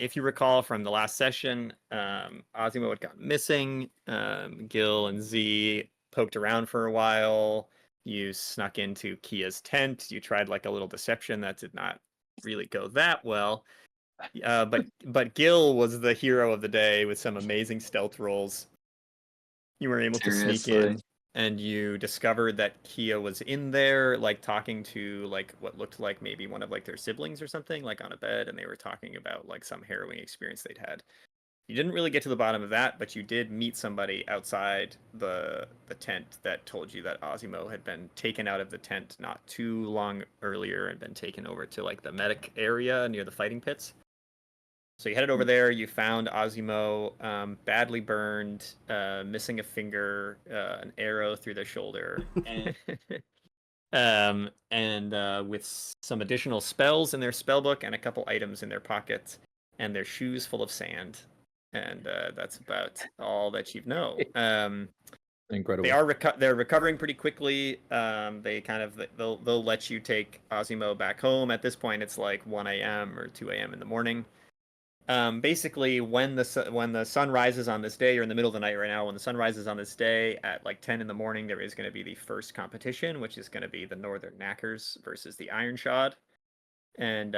if you recall from the last session, Ozzymo had gone missing. Gil and Z poked around for a while. You snuck into Kia's tent. You tried like a little deception that did not really go that well. But Gil was the hero of the day with some amazing stealth rolls. You were able to sneak in, and you discovered that Kia was in there, like talking to like what looked like maybe one of like their siblings or something, like on a bed, and they were talking about like some harrowing experience they'd had. You didn't really get to the bottom of that, but you did meet somebody outside the tent that told you that Ozzymo had been taken out of the tent not too long earlier and been taken over to like the medic area near the fighting pits. So you headed over there. You found Ozzymo badly burned, missing a finger, an arrow through the shoulder, and with some additional spells in their spellbook and a couple items in their pockets, and their shoes full of sand. And that's about all that you know. Incredible. They're recovering pretty quickly. They'll let you take Ozzymo back home. At this point, it's like 1 a.m. or 2 a.m. in the morning. Basically, when the sun rises on this day, you're in the middle of the night right now. When the sun rises on this day at like 10 in the morning, there is going to be the first competition, which is going to be the Northern Knackers versus the Iron Shod, and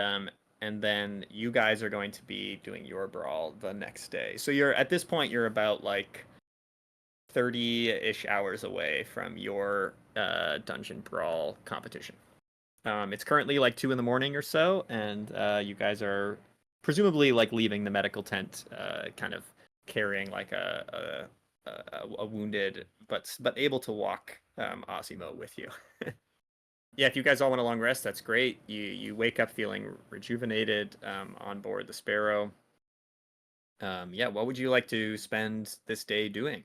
then you guys are going to be doing your brawl the next day. So you're at this point you're about like 30-ish hours away from your Dungeon Brawl competition. It's currently like 2 in the morning or so, and you guys are presumably like leaving the medical tent, kind of carrying like a wounded but able to walk Ozzymo with you. Yeah, if you guys all want a long rest, that's great. You wake up feeling rejuvenated on board the Sparrow. Yeah, what would you like to spend this day doing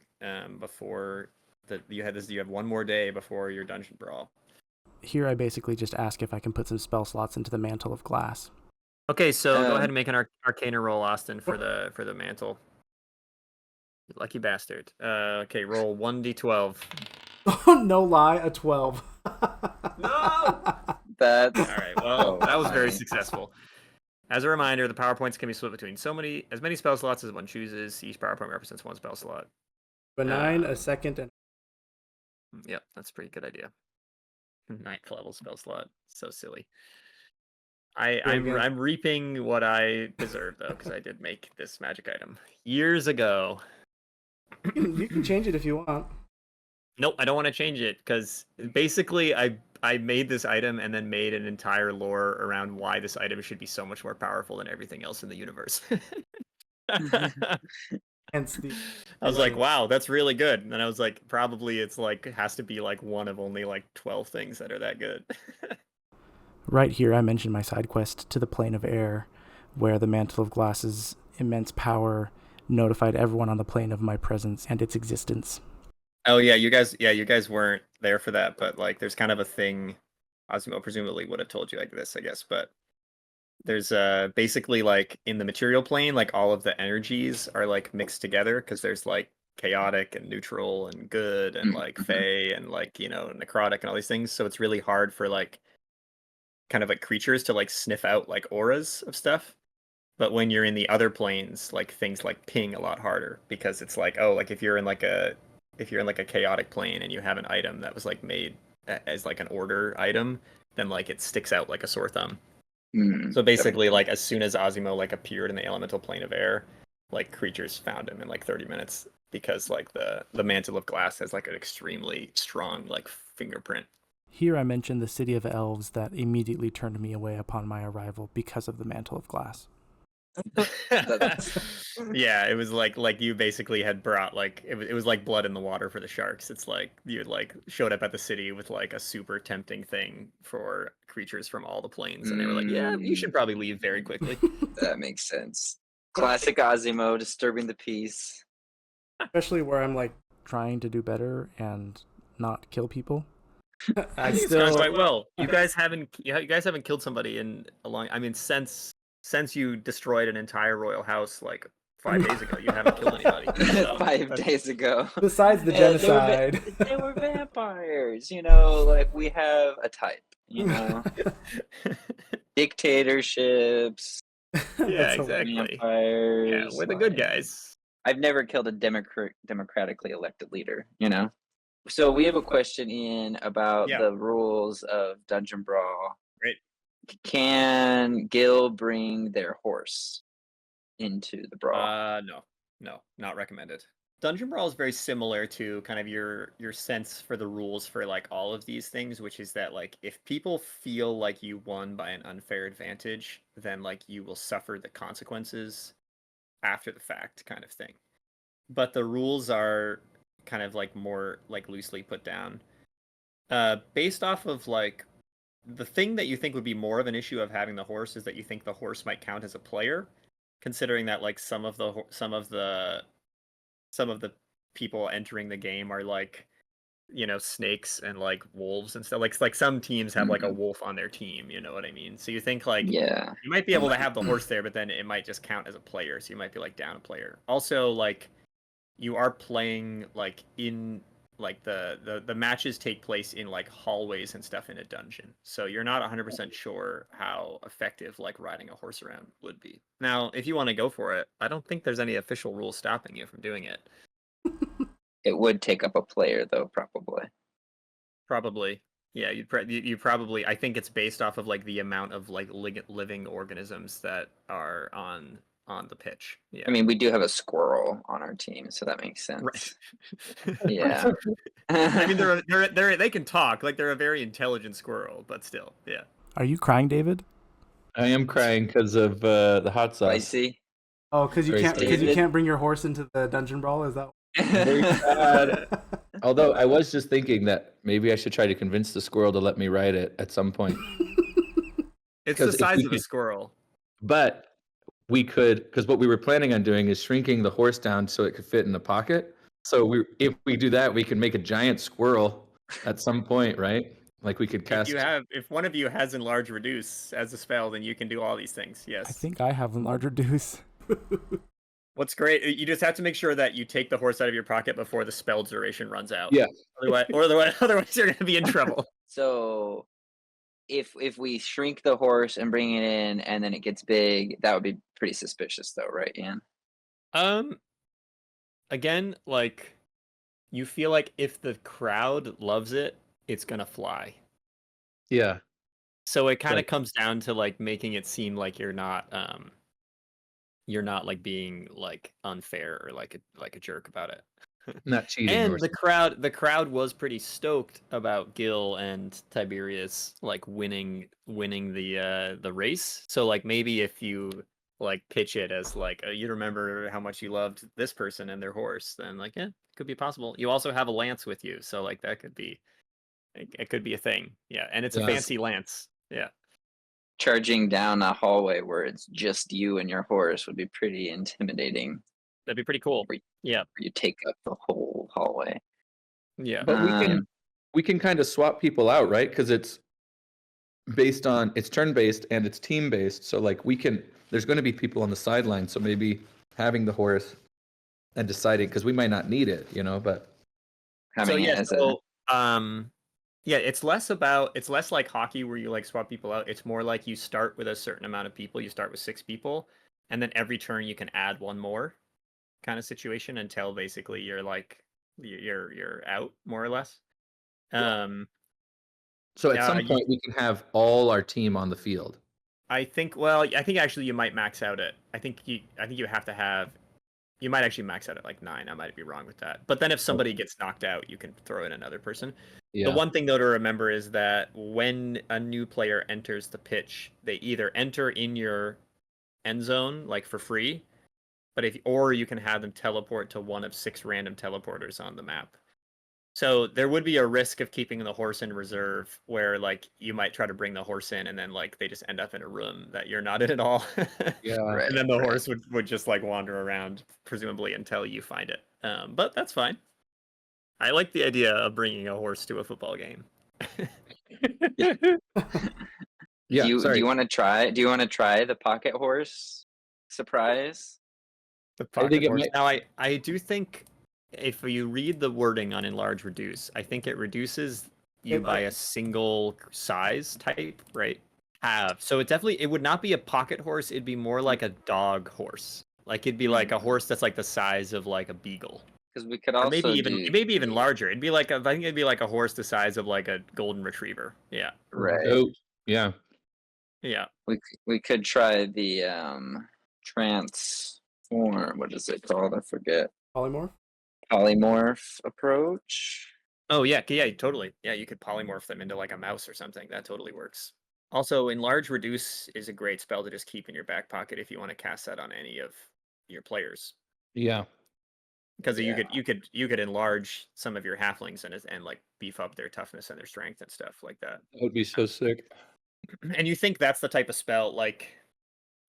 before you have one more day before your Dungeon Brawl? Here I basically just ask if I can put some spell slots into the Mantle of Glass. Okay, so go ahead and make an Arcana roll, Austin, for the mantle. You lucky bastard. Okay, roll 1d12. Oh, no lie, a 12. No! That's all right. Well, that was very successful. As a reminder, the power points can be split between as many spell slots as one chooses. Each power point represents one spell slot. A 9, a second, and yep, that's a pretty good idea. 9th level spell slot. So silly. I'm reaping what I deserve though, because I did make this magic item years ago. You can change it if you want. Nope, I don't want to change it because basically I made this item and then made an entire lore around why this item should be so much more powerful than everything else in the universe. Hence the I was like, wow, that's really good. And I was like, probably it's like it has to be like one of only like 12 things that are that good. Right here, I mentioned my side quest to the Plane of Air, where the Mantle of Glass's immense power notified everyone on the plane of my presence and its existence. Oh yeah, you guys weren't there for that, but like there's kind of a thing Ozzymo presumably would have told you like this, I guess, but there's basically like in the material plane, like all of the energies are like mixed together because there's like chaotic and neutral and good and like fey and like, necrotic and all these things. So it's really hard for like kind of like creatures to like sniff out like auras of stuff. But when you're in the other planes, like things like ping a lot harder because it's like, oh, like if you're in like a chaotic plane and you have an item that was like made as like an order item, then like it sticks out like a sore thumb. So basically, like as soon as Ozzymo like appeared in the elemental plane of air, like creatures found him in like 30 minutes because like the Mantle of Glass has like an extremely strong like fingerprint. Here I mentioned the City of Elves that immediately turned me away upon my arrival because of the Mantle of Glass. Yeah, it was like you basically had brought like it was like blood in the water for the sharks. It's like you had like showed up at the city with like a super tempting thing for creatures from all the planes, and they were like, "Yeah, you should probably leave very quickly." That makes sense. Classic Ozzymo, disturbing the peace. Especially where I'm like trying to do better and not kill people. I think it's gone quite well. You guys haven't killed somebody in a long. I mean, since you destroyed an entire royal house like 5 days ago, you haven't killed anybody. So 5 days ago. Besides the genocide. They were vampires, like we have a type, dictatorships, Yeah, exactly. Vampires. Yeah, we're the good guys. I've never killed a democratically elected leader, you know? So we have a question in about the rules of Dungeon Brawl. Great. Can Gil bring their horse into the brawl? No, not recommended. Dungeon Brawl is very similar to kind of your sense for the rules for like all of these things, which is that like if people feel like you won by an unfair advantage, then like you will suffer the consequences after the fact kind of thing. But the rules are kind of like more like loosely put down. Based off of like the thing that you think would be more of an issue of having the horse is that you think the horse might count as a player, considering that like some of the people entering the game are like, you know, snakes and like wolves and stuff. Like some teams have like a wolf on their team, you know what I mean? So you think like you might be able to have the horse there, but then it might just count as a player, so you might be like down a player. Also, like you are playing like in like the matches take place in like hallways and stuff in a dungeon, so you're not 100% sure how effective like riding a horse around would be. Now if you want to go for it, I don't think there's any official rules stopping you from doing it. It would take up a player though, Probably. Yeah, you probably, I think it's based off of like the amount of like living organisms that are on the pitch. Yeah. I mean, we do have a squirrel on our team, so that makes sense. Right. Yeah. I mean, they can talk, like they're a very intelligent squirrel, but still, yeah. Are you crying, David? I am crying because of the hot sauce. I see. Oh, because you can't bring your horse into the Dungeon Brawl. Is that? Very sad. Although I was just thinking that maybe I should try to convince the squirrel to let me ride it at some point. It's the size of a squirrel. But we could, because what we were planning on doing is shrinking the horse down so it could fit in the pocket. So if we do that, we can make a giant squirrel at some point, right? Like we could cast. If one of you has enlarge reduce as a spell, then you can do all these things. Yes. I think I have enlarge reduce. What's great, you just have to make sure that you take the horse out of your pocket before the spell duration runs out. Yeah. Otherwise you're going to be in trouble. So if we shrink the horse and bring it in and then it gets big, that would be pretty suspicious though, right, Ian? Again, like you feel like if the crowd loves it, it's going to fly. Yeah. So it kind of comes down to like making it seem like you're not like being like unfair or like a jerk about it. Not cheating. And the crowd was pretty stoked about Gil and Tiberius like winning the race. So like maybe if you like pitch it as like you remember how much you loved this person and their horse, then like yeah, it could be possible. You also have a lance with you, so like that could be it could be a thing. Yeah, and it's a fancy lance. Yeah. Charging down a hallway where it's just you and your horse would be pretty intimidating. That'd be pretty cool. Yeah. You take up the whole hallway. Yeah. But we can kind of swap people out, right? Because it's turn based and it's team based. So like there's going to be people on the sideline. So maybe having the horse and deciding, because we might not need it, you know, but. Yeah, it's less like hockey where you like swap people out. It's more like you start with a certain amount of people. You start with 6 people, and then every turn you can add one more kind of situation until basically you're like you're out more or less. So at some point we can have all our team on the field. I think actually you might max out it. I think you have to have. You might actually max out at like 9. I might be wrong with that. But then if somebody gets knocked out, you can throw in another person. Yeah. The one thing though to remember is that when a new player enters the pitch, they either enter in your end zone like for free, or you can have them teleport to one of 6 random teleporters on the map. So there would be a risk of keeping the horse in reserve where like you might try to bring the horse in and then like they just end up in a room that you're not in at all. Yeah. And then the horse would just like wander around presumably until you find it. But that's fine. I like the idea of bringing a horse to a football game. Yeah. Do you want to try the pocket horse surprise? The pocket horse. Now I do think if you read the wording on enlarge reduce, I think it reduces you by a single size type, right? have. So it would not be a pocket horse. It'd be more like a dog horse. Like it'd be like a horse that's like the size of like a beagle. Because we could Or also maybe even larger. It'd be like I think it'd be like a horse the size of like a golden retriever. Yeah. Right. Oh, yeah. Yeah. We could try the transform. What is it called? I forget. Polymorph approach. Oh yeah, totally. Yeah, you could polymorph them into like a mouse or something. That totally works. Also, enlarge reduce is a great spell to just keep in your back pocket if you want to cast that on any of your players. Yeah. Because you could enlarge some of your halflings and like beef up their toughness and their strength and stuff like that. That would be so sick. And you think that's the type of spell like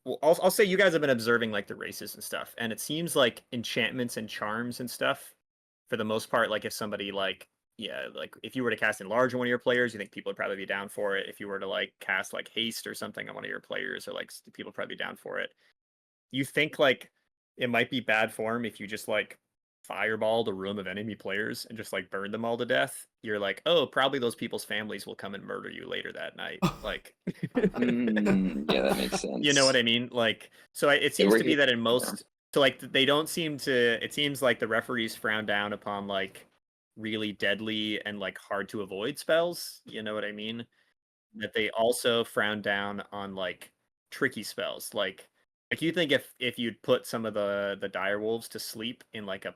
well, I'll say you guys have been observing like the races and stuff, and it seems like enchantments and charms and stuff, for the most part, like if somebody like like if you were to cast enlarge on one of your players, you think people would probably be down for it. If you were to like cast like haste or something on one of your players, or like people would probably be down for it. You think like it might be bad form if you just like fireball the room of enemy players and just like burn them all to death. You're like, oh, probably those people's families will come and murder you later that night. Like, yeah, that makes sense. You know what I mean? Like, so it seems to be that in most, so like they don't seem to. It seems like the referees frown down upon like really deadly and like hard to avoid spells. You know what I mean? That they also frown down on like tricky spells, like you think if you'd put some of the direwolves to sleep in like a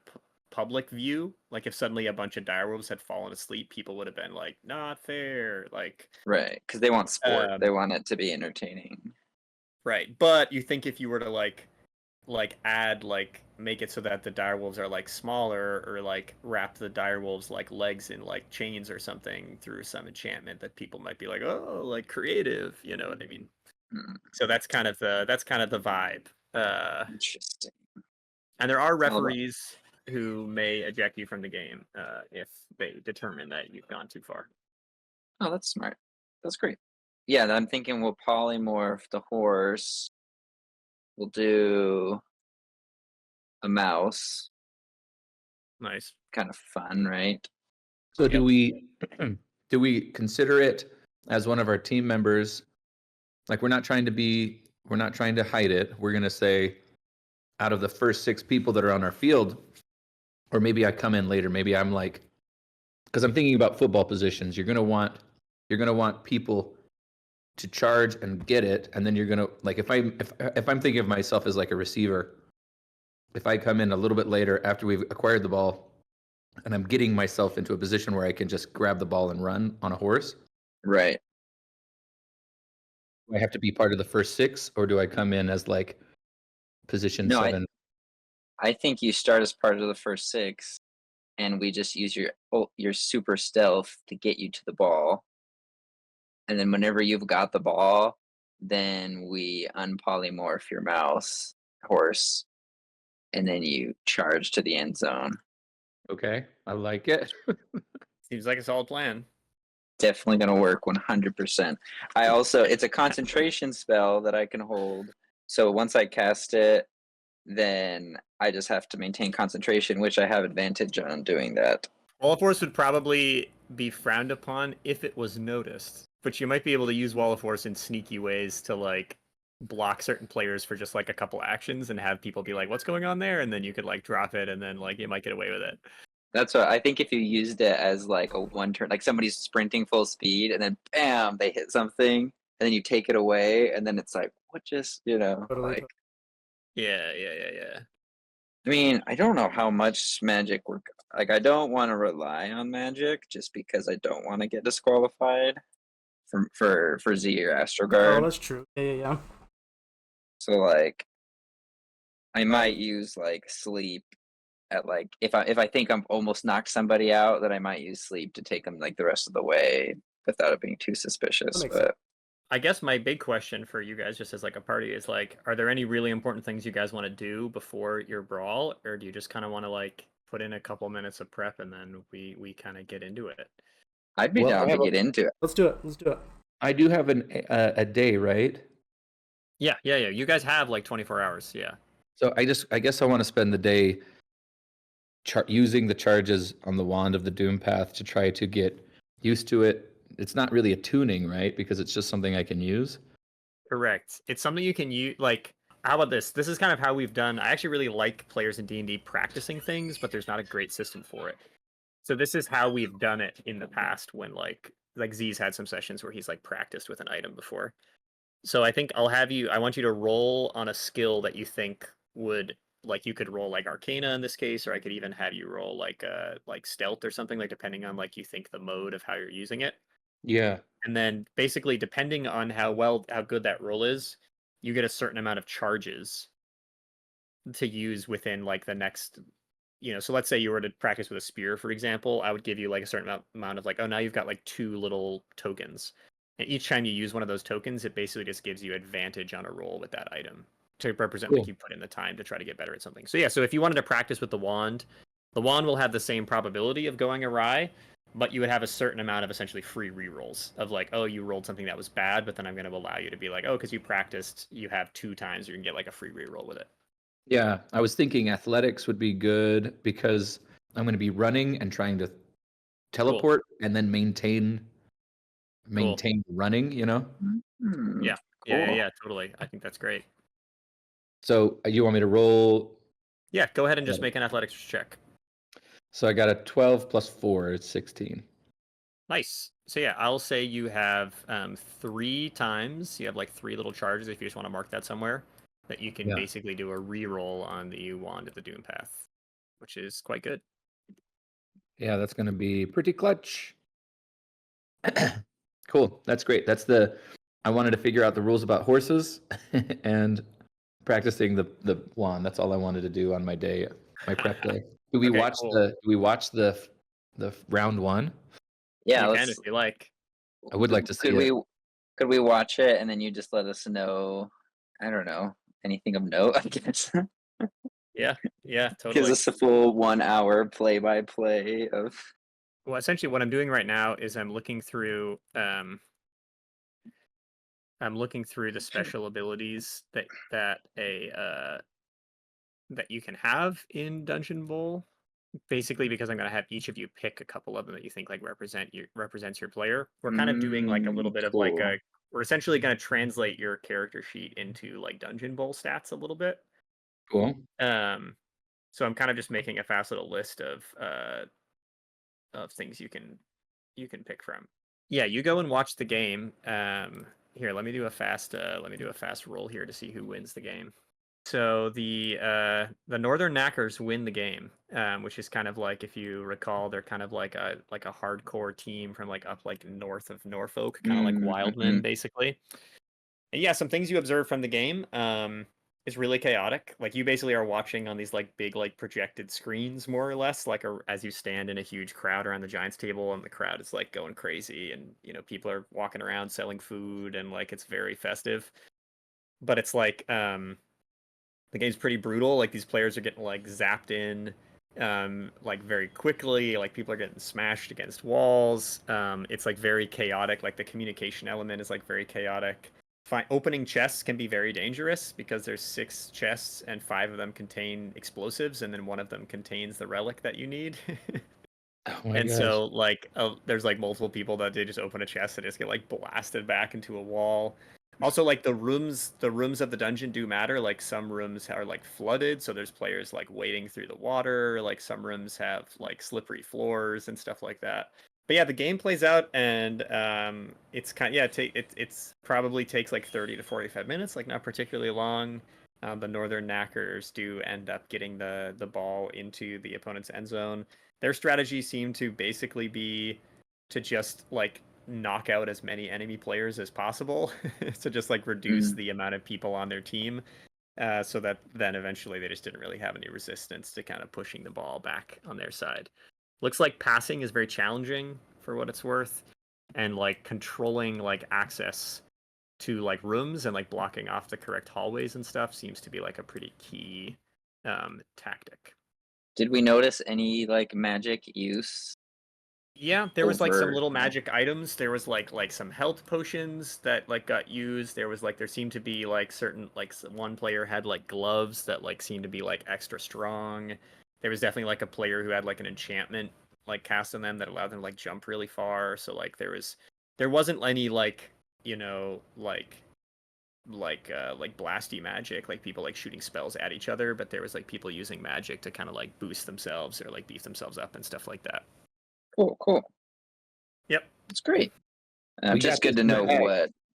public view, like if suddenly a bunch of direwolves had fallen asleep, people would have been like, not fair, like right, because they want sport, they want it to be entertaining, right? But you think if you were to like add like make it so that the direwolves are like smaller, or like wrap the direwolves like legs in like chains or something through some enchantment, that people might be like, oh, like creative, you know what I mean? So that's kind of the vibe. Interesting. And there are referees who may eject you from the game if they determine that you've gone too far. Oh, that's smart. That's great. Yeah, I'm thinking we'll polymorph the horse. We'll do a mouse. Nice. Kind of fun, right? So do we consider it as one of our team members? Like we're not trying to hide it. We're going to say out of the first 6 people that are on our field, or maybe I come in later, maybe I'm like, because I'm thinking about football positions. You're going to want people to charge and get it. And then you're going to like, if I'm thinking of myself as like a receiver, if I come in a little bit later after we've acquired the ball and I'm getting myself into a position where I can just grab the ball and run on a horse. Right. Do I have to be part of the first 6, or do I come in as like position 7? I think you start as part of the first 6, and we just use your super stealth to get you to the ball. And then whenever you've got the ball, then we unpolymorph your mouse horse, and then you charge to the end zone. Okay, I like it. Seems like a solid plan. Definitely going to work 100%. It's a concentration spell that I can hold. So once I cast it, then I just have to maintain concentration, which I have advantage on doing that. Wall of Force would probably be frowned upon if it was noticed, but you might be able to use Wall of Force in sneaky ways to like block certain players for just like a couple actions and have people be like, what's going on there? And then you could like drop it, and then like you might get away with it. That's what I think. If you used it as like a one turn, like somebody's sprinting full speed and then bam, they hit something, and then you take it away, and then it's like, what just, like. Yeah. I mean, I don't know how much magic work. Like, I don't want to rely on magic just because I don't want to get disqualified for Z or Astroguard. Oh, that's true. Yeah. So like, I might use like sleep at like if I think I'm almost knocked somebody out, then I might use sleep to take them like the rest of the way without it being too suspicious. But I guess my big question for you guys, just as like a party, is like, are there any really important things you guys want to do before your brawl, or do you just kind of want to like put in a couple minutes of prep and then we kind of get into it? I'd be down to get into it. Let's do it. I do have a day, right? Yeah. You guys have like 24 hours. Yeah. So I guess I want to spend the day using the charges on the wand of the Doom Path to try to get used to it. It's not really a tuning, right? Because it's just something I can use. Correct. It's something you can use. Like, how about this? This is kind of how we've done. I actually really like players in D&D practicing things, but there's not a great system for it. So this is how we've done it in the past when like Z's had some sessions where he's like practiced with an item before. So I think I want you to roll on a skill that you think would, like, you could roll like Arcana in this case, or I could even have you roll like Stealth or something, like depending on like you think the mode of how you're using it. Yeah. And then basically depending on how good that roll is, you get a certain amount of charges to use within like the next, so let's say you were to practice with a spear, for example. I would give you like a certain amount of like, oh, now you've got like 2 little tokens, and each time you use one of those tokens, it basically just gives you advantage on a roll with that item to represent Cool. like you put in the time to try to get better at something. So yeah, so if you wanted to practice with the wand will have the same probability of going awry, but you would have a certain amount of essentially free rerolls of like, oh, you rolled something that was bad, but then I'm going to allow you to be like, oh, because you practiced, you have 2 times you can get like a free reroll with it. Yeah, I was thinking athletics would be good because I'm going to be running and trying to teleport and then maintain running, Hmm, Yeah. cool. Yeah, totally. I think that's great. So you want me to roll? Yeah, go ahead and just make an athletics check. So I got a 12 plus 4, it's 16. Nice. So yeah, I'll say you have 3 times. You have like 3 little charges if you just want to mark that somewhere, that you can basically do a reroll on the Wand of the Doom Path, which is quite good. Yeah, that's going to be pretty clutch. Cool. That's great. I wanted to figure out the rules about horses and practicing the wand. That's all I wanted to do on my day, my prep day. Do we watch the round 1? Yeah, You can if you like. I would like to see it. Could we watch it and then you just let us know? I don't know, anything of note, I guess. Yeah, Gives totally. us a full 1 hour play by play of. Well, essentially what I'm doing right now is I'm looking through the special abilities that you can have in Dungeon Bowl. Basically, because I'm going to have each of you pick a couple of them that you think like represents your player. We're kind of doing like a little bit of like Cool. we're essentially going to translate your character sheet into like Dungeon Bowl stats a little bit. Cool. So I'm kind of just making a fast little list of things you can pick from. Yeah, you go and watch the game. Here, let me do a fast roll here to see who wins the game. So the Northern Knackers win the game, which is kind of like, if you recall, they're kind of like a hardcore team from like up like north of Norfolk, kind of like Wildman, basically. And yeah, some things you observe from the game is really chaotic. Like, you basically are watching on these like big like projected screens, more or less, like as you stand in a huge crowd around the Giants table, and the crowd is like going crazy, and people are walking around selling food, and like it's very festive. But it's like the game's pretty brutal. Like, these players are getting like zapped in like very quickly. Like, people are getting smashed against walls. It's like very chaotic. Like, the communication element is like very chaotic. Opening chests can be very dangerous because there's 6 chests and 5 of them contain explosives, and then one of them contains the relic that you need. Oh my And gosh. so like there's like multiple people that they just open a chest and just get like blasted back into a wall. Also, like, the rooms of the dungeon do matter. Like, some rooms are like flooded, so there's players like wading through the water. Like, some rooms have like slippery floors and stuff like that. But yeah, the game plays out, and it's it's probably takes like 30 to 45 minutes, like not particularly long. The Northern Knackers do end up getting the ball into the opponent's end zone. Their strategy seemed to basically be to just like knock out as many enemy players as possible to just like reduce the amount of people on their team, so that then eventually they just didn't really have any resistance to kind of pushing the ball back on their side. Looks like passing is very challenging for what it's worth, and like controlling like access to like rooms and like blocking off the correct hallways and stuff seems to be like a pretty key tactic. Did we notice any like magic use? Yeah, there was like some little magic items. There was like some health potions that like got used. There seemed to be like certain, like, one player had like gloves that like seemed to be like extra strong. There was definitely like a player who had like an enchantment like cast on them that allowed them to like jump really far. So like there wasn't any like like blasty magic, like people like shooting spells at each other, but there was like people using magic to kind of like boost themselves or like beef themselves up and stuff like that. Cool. Yep. It's great. We Just got good this to in the know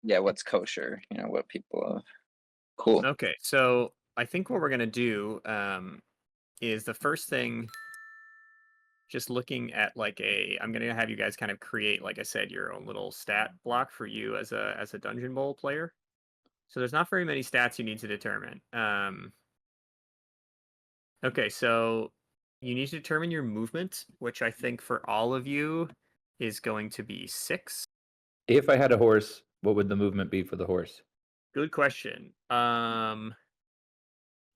bag. what's kosher. What people. Cool. Okay, so I think what we're gonna do is the first thing. Just looking at I'm gonna have you guys kind of create, like I said, your own little stat block for you as a Dungeon Bowl player. So there's not very many stats you need to determine. Okay, so you need to determine your movement, which I think for all of you is going to be 6. If I had a horse, what would the movement be for the horse? Good question. Let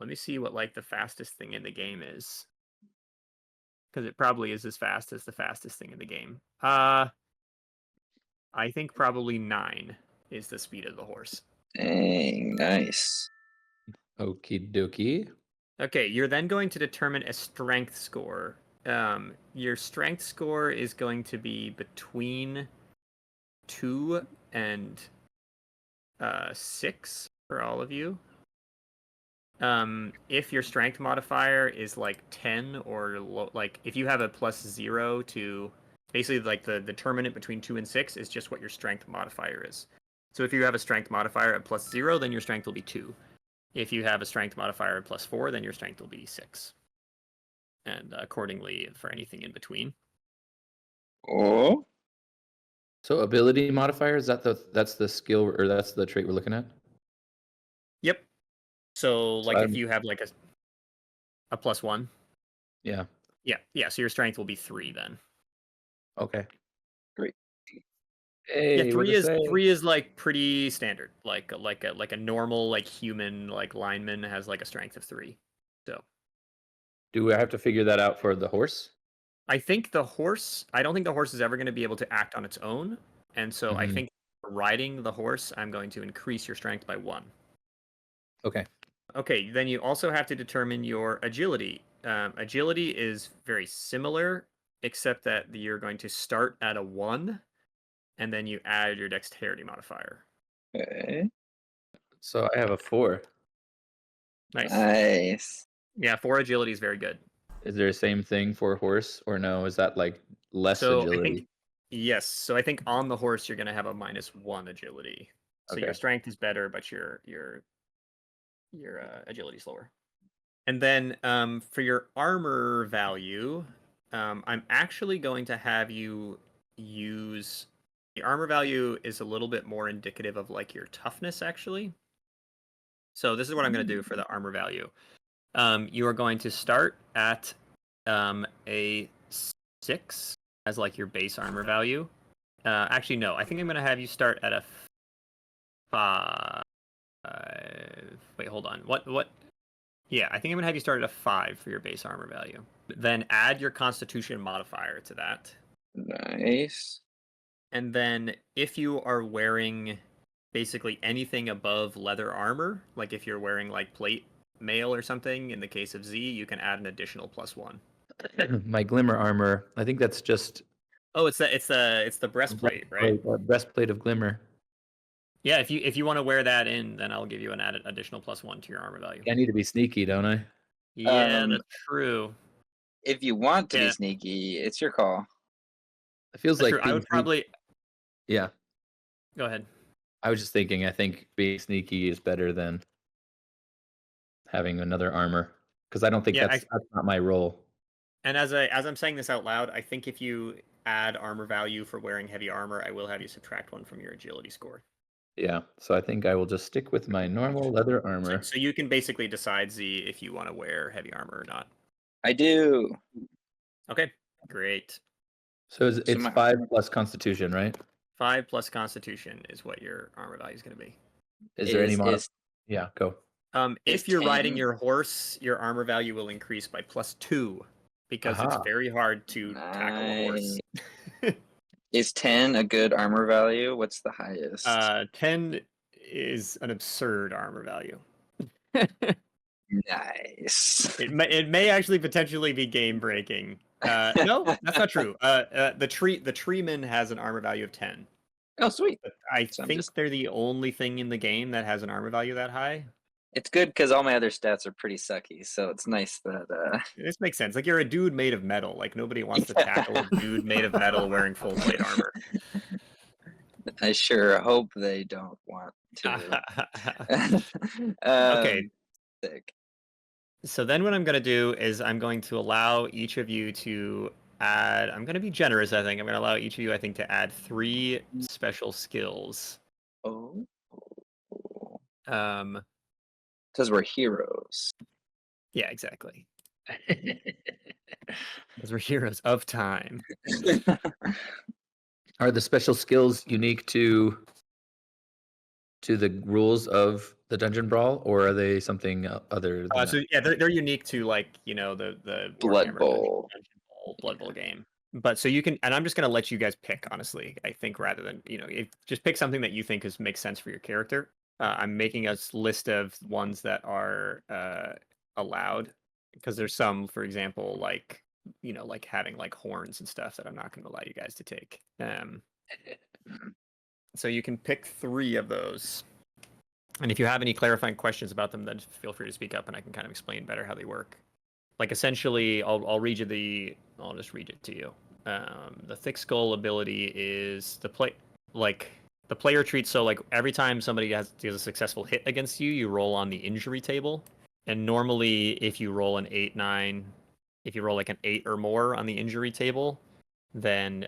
me see what like the fastest thing in the game is. Because it probably is as fast as the fastest thing in the game. I think probably 9 is the speed of the horse. Dang, nice. Okie dokie. Okay, you're then going to determine a strength score. Your strength score is going to be between 2 and 6 for all of you. If your strength modifier is like 10 or if you have a +0 to basically like the determinant between 2 and 6 is just what your strength modifier is. So if you have a strength modifier at +0, then your strength will be 2. If you have a strength modifier at +4, then your strength will be 6. And accordingly for anything in between. Oh. So ability modifier, is that's the skill or that's the trait we're looking at? Yep. So like So if you have like a +1. Yeah. Yeah. So your strength will be 3 then. Okay. Great. Hey, Yeah, what'd it say? 3 is like pretty standard. Like a normal like human like lineman has like a strength of 3. So Do I have to figure that out for the horse? I don't think the horse is ever going to be able to act on its own. And so I Mhm. think riding the horse, I'm going to increase your strength by 1. Okay. Okay, then you also have to determine your agility. Agility is very similar, except that you're going to start at a 1, and then you add your dexterity modifier. Okay. So I have a 4. Nice. Nice. Yeah, 4 agility is very good. Is there the same thing for a horse or no? Is that like less So agility? I think yes. So I think on the horse you're going to have a -1 agility. So your Okay. strength is better, but your agility is lower. And then for your armor value, I'm actually going to have you use the armor value is a little bit more indicative of like your toughness actually. So this is what I'm going to do for the armor value. You are going to start at a 6 as like your base armor value. Actually, no. I think I'm going to have you start at a 5. Wait, hold on. What? Yeah, I think I'm going to have you start at a 5 for your base armor value. Then add your constitution modifier to that. Nice. And then if you are wearing basically anything above leather armor, like if you're wearing like plate mail or something, in the case of Z, you can add an additional +1. My glimmer armor. I think that's just Oh, it's the breastplate, right? breastplate of glimmer. Yeah, if you want to wear that in, then I'll give you an added additional +1 to your armor value. I need to be sneaky, don't I? Yeah, that's true. If you want to Yeah. be sneaky, it's your call. It feels That's like true. I would probably Yeah. go ahead. I was just thinking, I think being sneaky is better than having another armor because I don't think Yeah, that's not my role. And as I'm saying this out loud, I think if you add armor value for wearing heavy armor, I will have you subtract 1 from your agility score. Yeah, so I think I will just stick with my normal leather armor. So you can basically decide, Z, if you want to wear heavy armor or not. I do. Okay, great. So it's 5 plus Constitution, right? 5 plus Constitution is what your armor value is going to be. Is there any mod? Yeah, go. If you're riding your horse, your armor value will increase by +2 because it's very hard to tackle a horse. Is 10 a good armor value? What's the highest? 10 is an absurd armor value. Nice. It may actually potentially be game breaking. No, that's not true. The treeman has an armor value of 10. Oh, sweet. But I So I'm think just- they're the only thing in the game that has an armor value that high. It's good because all my other stats are pretty sucky, so it's nice that This makes sense. Like you're a dude made of metal. Like nobody wants to Yeah. tackle a dude made of metal wearing full plate armor. I sure hope they don't want to. Okay. Sick. So then what I'm going to do is I'm going to allow each of you to add, I'm going to be generous, I think. I'm going to allow each of you, I think, to add 3 special skills. Oh, Um, because we're heroes. yeah, exactly. Because we're heroes of time. Are the special skills unique to the rules of the Dungeon Brawl, or are they something other than So that? yeah, they're unique to like, you know, the Blood Warhammer Bowl. Dungeon Bowl, Blood Bowl game. But so you can, and I'm just going to let you guys pick, honestly, I think, rather than, you know, just pick something that you think makes sense for your character. I'm making a list of ones that are allowed, because there's some, for example, like, you know, like having like horns and stuff that I'm not going to allow you guys to take. So you can pick 3 of those. And if you have any clarifying questions about them, then feel free to speak up and I can kind of explain better how they work. Like essentially, I'll read you I'll just read it to you. The thick skull ability is the player treats, so like every time somebody does a successful hit against you, you roll on the injury table. And normally if you roll an 8, 9, if you roll like an 8 or more on the injury table, then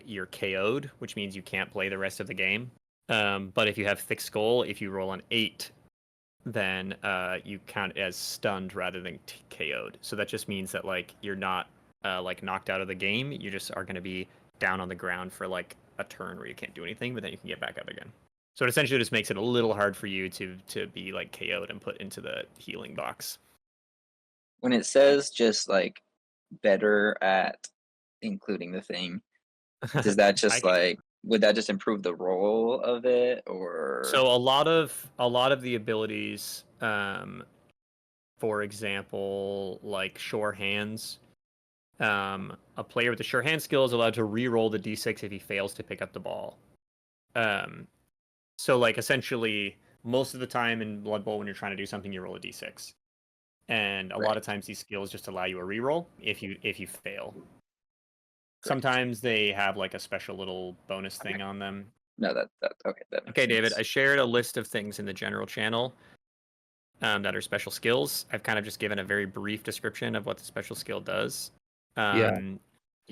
you're KO'd, which means you can't play the rest of the game. But if you have thick skull, if you roll an 8, then you count as stunned rather than KO'd. So that just means that like you're not like knocked out of the game. You just are going to be down on the ground for like a turn where you can't do anything, but then you can get back up again. So it essentially just makes it a little hard for you to be like KO'd and put into the healing box. When it says just like better at including the thing, does that just like would that just improve the roll of it, or So a lot of the abilities, for example, like sure hands, a player with a sure hand skill is allowed to re-roll the d6 if he fails to pick up the ball. So like essentially most of the time in Blood Bowl when you're trying to do something, you roll a d6. And a lot of times these skills just allow you a re-roll if you fail. Sometimes they have like a special little bonus thing on them. No, that okay. That makes Okay, David, sense. I shared a list of things in the general channel that are special skills. I've kind of just given a very brief description of what the special skill does.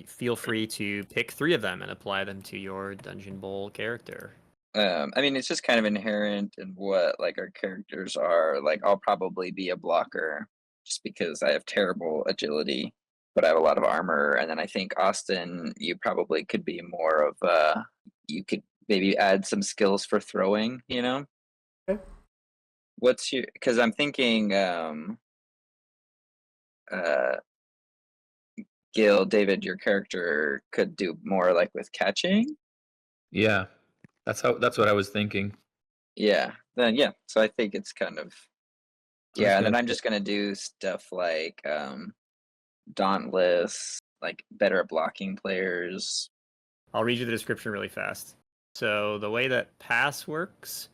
Feel free to pick 3 of them and apply them to your Dungeon Bowl character. I mean, it's just kind of inherent in what like our characters are. Like, I'll probably be a blocker just because I have terrible agility, but I have a lot of armor. And then I think Austin, you probably could be more of you could maybe add some skills for throwing. You know, Okay. what's your? Because I'm thinking, Gil, David, your character could do more like with catching. Yeah, that's what I was thinking. Yeah, then yeah. So I think it's kind of yeah, and then Okay. I'm just gonna do stuff like Dauntless, like better at blocking players. I'll read you the description really fast. So the way that pass works,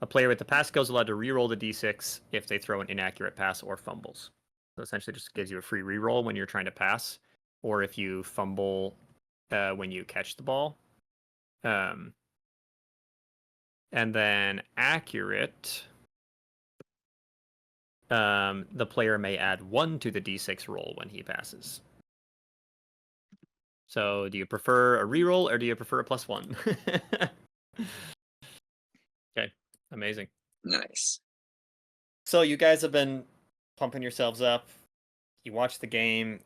a player with the pass skill is allowed to re-roll the d6 if they throw an inaccurate pass or fumbles. So essentially just gives you a free re-roll when you're trying to pass, or if you fumble when you catch the ball. And then accurate, the player may add 1 to the d6 roll when he passes. So do you prefer a reroll or do you prefer a +1? Okay, amazing. Nice. So you guys have been pumping yourselves up. You watch the game.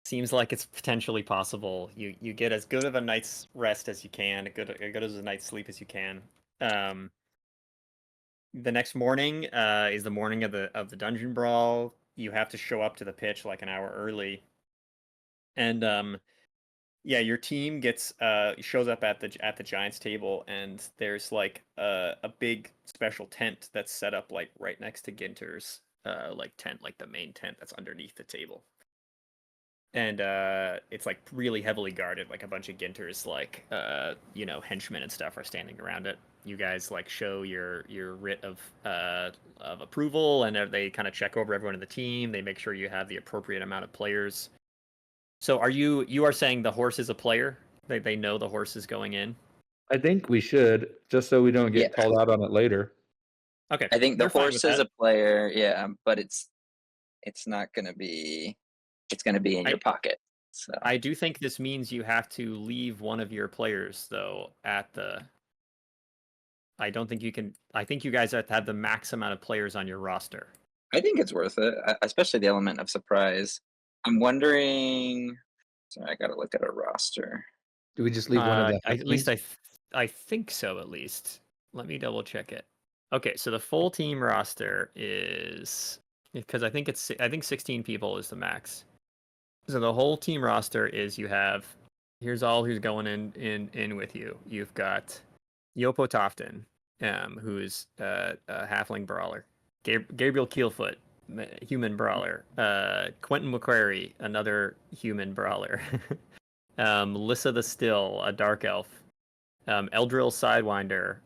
Seems like it's potentially possible. You get as good of a night's rest as you can, as good as a night's sleep as you can. The next morning is the morning of the Dungeon Brawl. You have to show up to the pitch like an hour early. And yeah, your team gets shows up at the Giants table, and there's like a big special tent that's set up like right next to Ginter's like tent, like the main tent that's underneath the table. and it's like really heavily guarded. Like a bunch of Ginters, like henchmen and stuff are standing around it. You guys like show your writ of approval, and they kind of check over everyone in the team. They make sure you have the appropriate amount of players. So you are saying the horse is a player? They know the horse is going in? I think we should, just so we don't get called out on it later. Okay. I think the they're fine horse with is that. a player, yeah, but it's not gonna be. It's gonna be in your pocket. So I do think this means you have to leave one of your players though at the. I don't think you can. I think you guys have to have the max amount of players on your roster. I think it's worth it, especially the element of surprise. I'm wondering. Sorry, I gotta look at our roster. Do we just leave one of the? At least I think so. At least let me double check it. Okay, so the full team roster is because I think 16 people is the max. So the whole team roster is here's all who's going in with you. You've got Yopo Tofton, who's a halfling brawler. Gabriel Keelfoot, human brawler. Quentin McQuarrie, another human brawler. Lissa the Still, a dark elf. Eldril Sidewinder,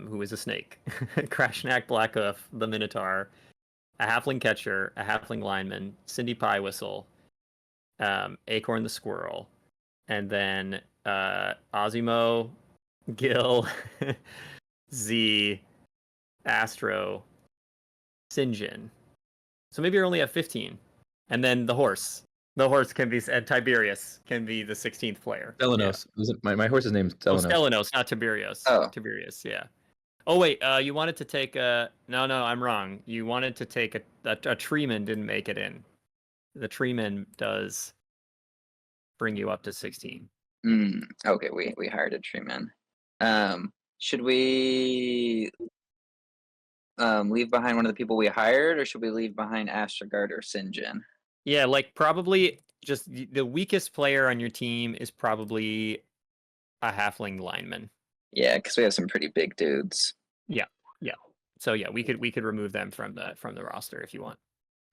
who is a snake. Crashnack Blackhoof, the Minotaur. A halfling catcher, a halfling lineman. Cindy Pie Whistle. Acorn the Squirrel. And then Ozzymo, Gil, Z, Astro, Sinjin. So maybe you're only at 15. And then the horse. The horse can be, and Tiberius can be the 16th player. Stelinos. Yeah. My horse's name's Stelinos. Stelinos, not Tiberius. Oh. Tiberius, yeah. Oh, wait, you wanted to take no, I'm wrong. You wanted to take a treeman didn't make it in. The treeman does bring you up to 16. Okay, we hired a treeman. Should we leave behind one of the people we hired, or should we leave behind Astrogard or Sinjin? Yeah, like probably just the weakest player on your team is probably a halfling lineman. Yeah, because we have some pretty big dudes. Yeah. So yeah, we could remove them from the roster if you want.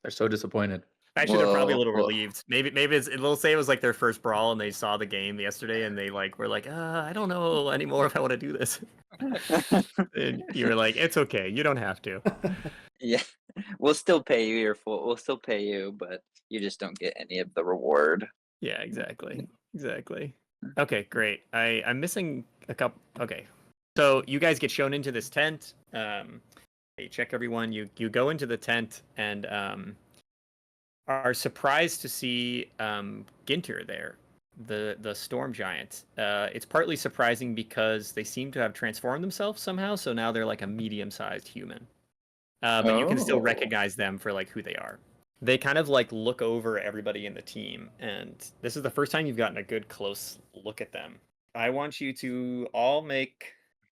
They're so disappointed. Actually, they're probably a little relieved. Maybe it'll say it was like their first brawl and they saw the game yesterday and they were like, I don't know anymore if I want to do this. And you were like, it's okay, you don't have to. Yeah, we'll still pay you we'll still pay you, but you just don't get any of the reward. Yeah, exactly. Okay, great. I'm missing a couple. Okay, so you guys get shown into this tent. You check everyone. You go into the tent and are surprised to see Ginter there, the storm giant. It's partly surprising because they seem to have transformed themselves somehow, so now they're like a medium-sized human. But you can still recognize them for like who they are. They kind of like look over everybody in the team, and this is the first time you've gotten a good close look at them. I want you to all make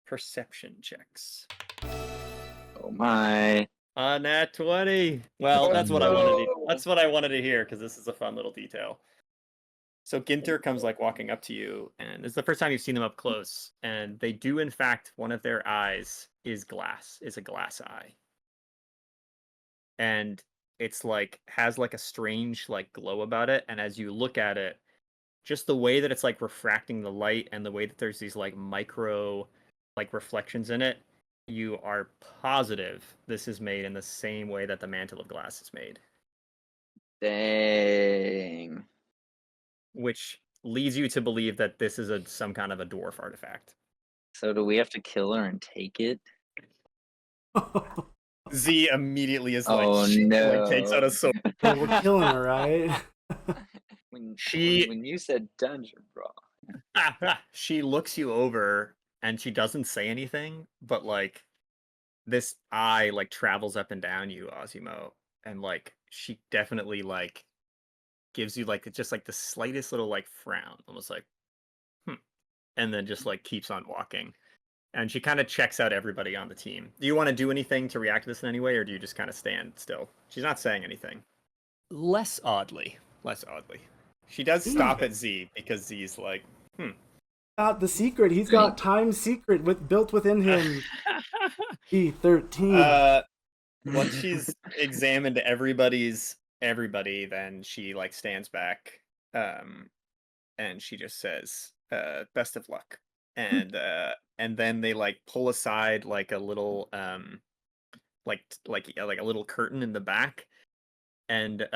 perception checks. Oh my. Nat 20. Well, that's what I wanted to. That's what I wanted to hear because this is a fun little detail. So Ginter comes like walking up to you, and it's the first time you've seen them up close. And they do, in fact, one of their eyes is a glass eye, and it's like has like a strange like glow about it. And as you look at it, just the way that it's like refracting the light and the way that there's these like micro like reflections in it, you are positive this is made in the same way that the mantle of glass is made. Dang. Which leads you to believe that this is some kind of a dwarf artifact. So do we have to kill her and take it? Z immediately is like, Oh shit, no. like, takes out a sword. But we're killing her, right? When you said Dungeon Brawl. She looks you over and she doesn't say anything, but like this eye like travels up and down you, Ozzymo, and like she definitely like gives you like just like the slightest little like frown, almost like and then just like keeps on walking. And she kind of checks out everybody on the team. Do you want to do anything to react to this in any way, or do you just kind of stand still? She's not saying anything. Less oddly. She does stop at Z because Z's like, Got the secret. He's got Time's secret built within him. E13. Once she's examined everybody's everybody, then she like stands back, and she just says, "Best of luck." And then they like pull aside like a little like a little curtain in the back, and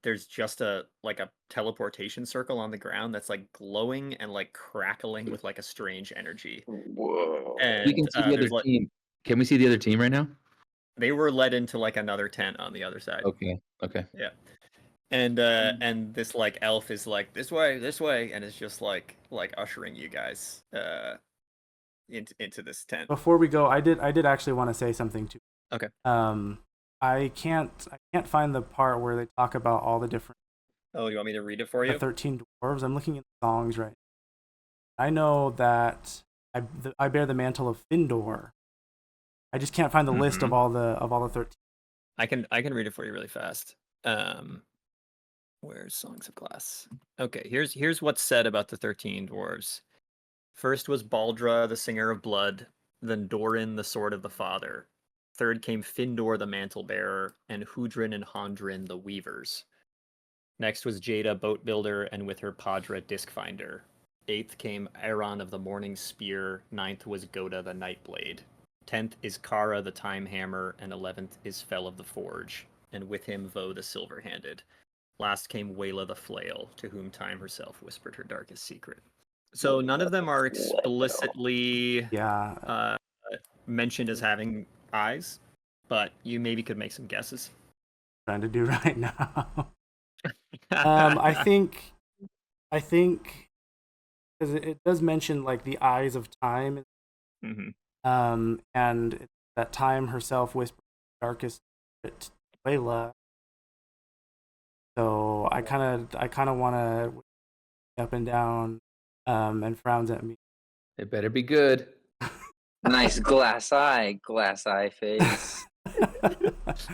there's just a teleportation circle on the ground that's like glowing and like crackling with like a strange energy. Whoa. We And can see the other there's like team. Can we see the other team right now? they were led into like another tent on the other side. Okay. Okay. Yeah. And this like elf is like, this way, and it's just like ushering you guys into this tent. Before we go, I did actually want to say something too. Okay. I can't find the part where they talk about all the different Oh, you want me to read it for you? the 13 dwarves. I'm looking at the songs right now. I know that I bear the mantle of Findor. I just can't find the list of all the 13. I can read it for you really fast. Where's Songs of Glass? Okay, here's what's said about the 13 dwarves. First was Baldra, the singer of blood, then Doran, the sword of the father. Third came Findor, the mantle bearer, and Hudrin and Hondrin, the weavers. Next was Jada, boat builder, and with her Padra, disc finder. Eighth came Aeron of the morning spear. Ninth was Goda, the night blade. 10th is Kara, the time hammer, and 11th is Fell of the forge, and with him Vo, the silver-handed. Last came Wayla, the flail, to whom time herself whispered her darkest secret. So none of them are explicitly mentioned as having eyes, but you maybe could make some guesses. Trying to do right now. I think because it does mention like the eyes of time, and that time herself whispered her darkest secret to Layla. So I kind of want to up and down, and frowns at me. It better be good. Nice glass eye face.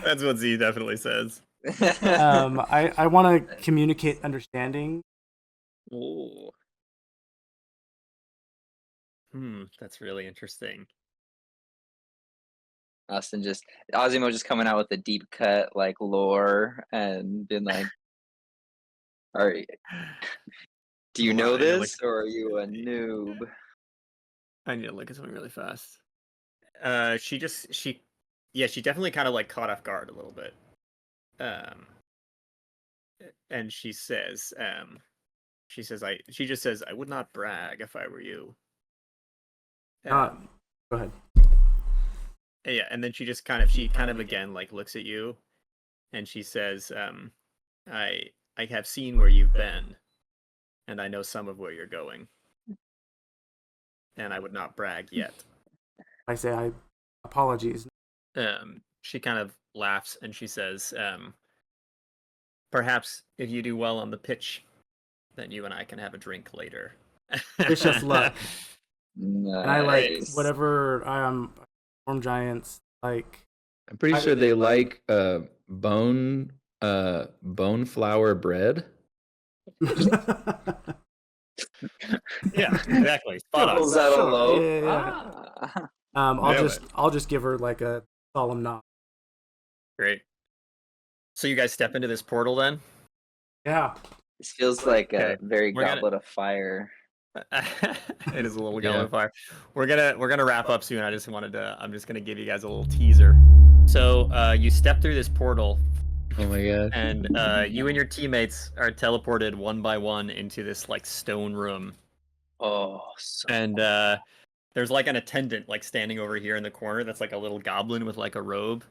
That's what Z definitely says. I want to communicate understanding. Ooh. That's really interesting. Ozzymo just coming out with a deep cut like lore and been like, all right, do you know this or are you a noob? I need to look at something really fast. She definitely kind of like caught off guard a little bit. And she says, she just says, I would not brag if I were you. Go ahead. Yeah, and then she kind of again like looks at you, and she says, I have seen where you've been, and I know some of where you're going, and I would not brag yet. I say, apologies. She kind of laughs and she says, perhaps if you do well on the pitch, then you and I can have a drink later. Wish us luck. Nice. And I like whatever Storm Giants like. I'm pretty sure they like bone flour bread. Yeah, exactly. Spot on. Pulls out a loaf. Yeah. I'll just give her like a solemn nod. Great. So you guys step into this portal then? Yeah. This feels like a very We're goblet of fire. It is a little goblet of fire. We're gonna wrap up soon. I'm just gonna give you guys a little teaser. So you step through this portal. Oh my god. And you and your teammates are teleported one by one into this like stone room. Oh, and there's like an attendant like standing over here in the corner that's like a little goblin with like a robe.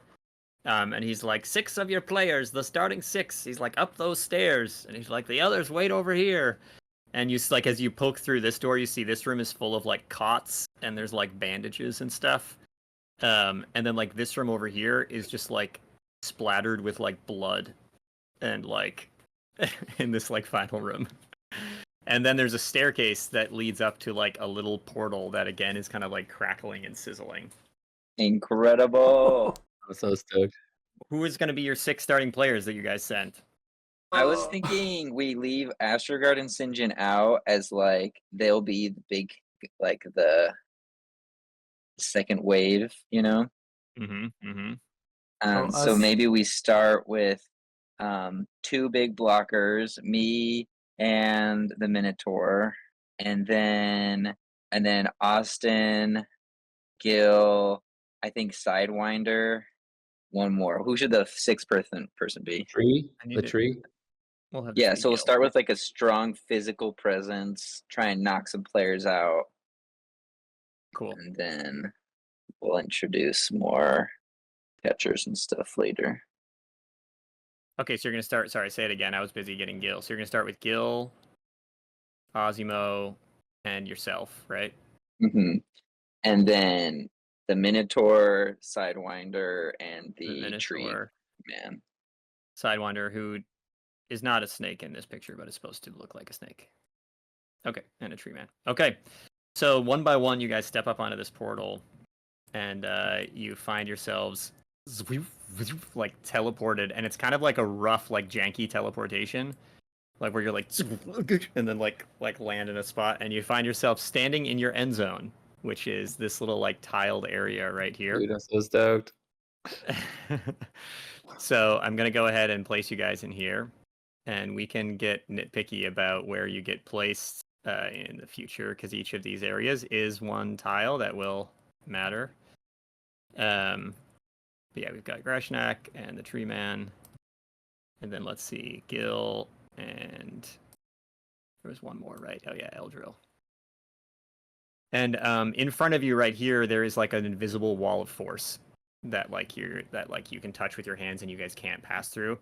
And he's like, 6 of your players, the starting 6. He's like, up those stairs. And he's like, the others wait over here. And you like, as you poke through this door, you see this room is full of like cots and there's like bandages and stuff. And then like this room over here is just like splattered with like blood and like in this like final room. And then there's a staircase that leads up to like a little portal that again is kind of like crackling and sizzling. incredible. I'm so stoked. Who is going to be your 6 starting players that you guys sent? I was thinking we leave Astrogard and Sinjin out as like they'll be the big like the second wave, you know? Mm-hmm. Mm-hmm. So maybe we start with 2 big blockers, me and the Minotaur, and then Austin, Gil, I think Sidewinder, one more. Who should the 6th person be? Tree? I need The to- tree? We'll have this Yeah, be so we'll Gil. start with like a strong physical presence, try and knock some players out, Cool. and then we'll introduce more catchers and stuff later. Okay, so you're gonna start. Sorry, say it again. I was busy getting Gil. So you're gonna start with Gil, Ozzymo, and yourself, right? Mm-hmm. And then the Minotaur, Sidewinder, and the Tree Minotaur, Man. Sidewinder, who is not a snake in this picture, but is supposed to look like a snake. Okay, and a tree man. Okay, so one by one, you guys step up onto this portal, and you find yourselves like teleported, and it's kind of like a rough, like janky teleportation, like where you're like, and then like land in a spot, and you find yourself standing in your end zone, which is this little like tiled area right here. Dude, I'm so stoked. So I'm gonna go ahead and place you guys in here, and we can get nitpicky about where you get placed in the future, because each of these areas is one tile that will matter. But yeah, we've got Grashnak and the Tree Man, and then let's see, Gil, and there was one more, right? Oh yeah, Eldril. And in front of you right here, there is like an invisible wall of force that you can touch with your hands and you guys can't pass through.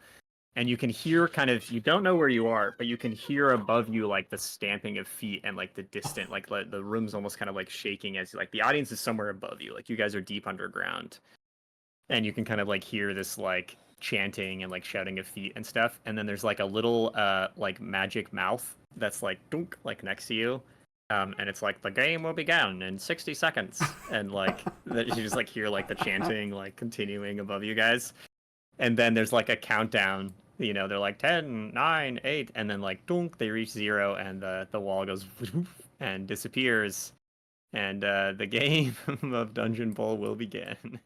And you can hear kind of, you don't know where you are, but you can hear above you like the stamping of feet and like the distant, like the room's almost kind of like shaking as like the audience is somewhere above you. Like you guys are deep underground. And you can kind of like hear this like chanting and like shouting of feet and stuff. And then there's like a little like magic mouth that's like dunk, like next to you. And it's like, the game will begin in 60 seconds. And like you just like hear like the chanting like continuing above you guys. And then there's like a countdown, you know, they're like 10, 9, 8, and then like dunk, they reach 0, and the wall goes and disappears. And the game of Dungeon Brawl will begin.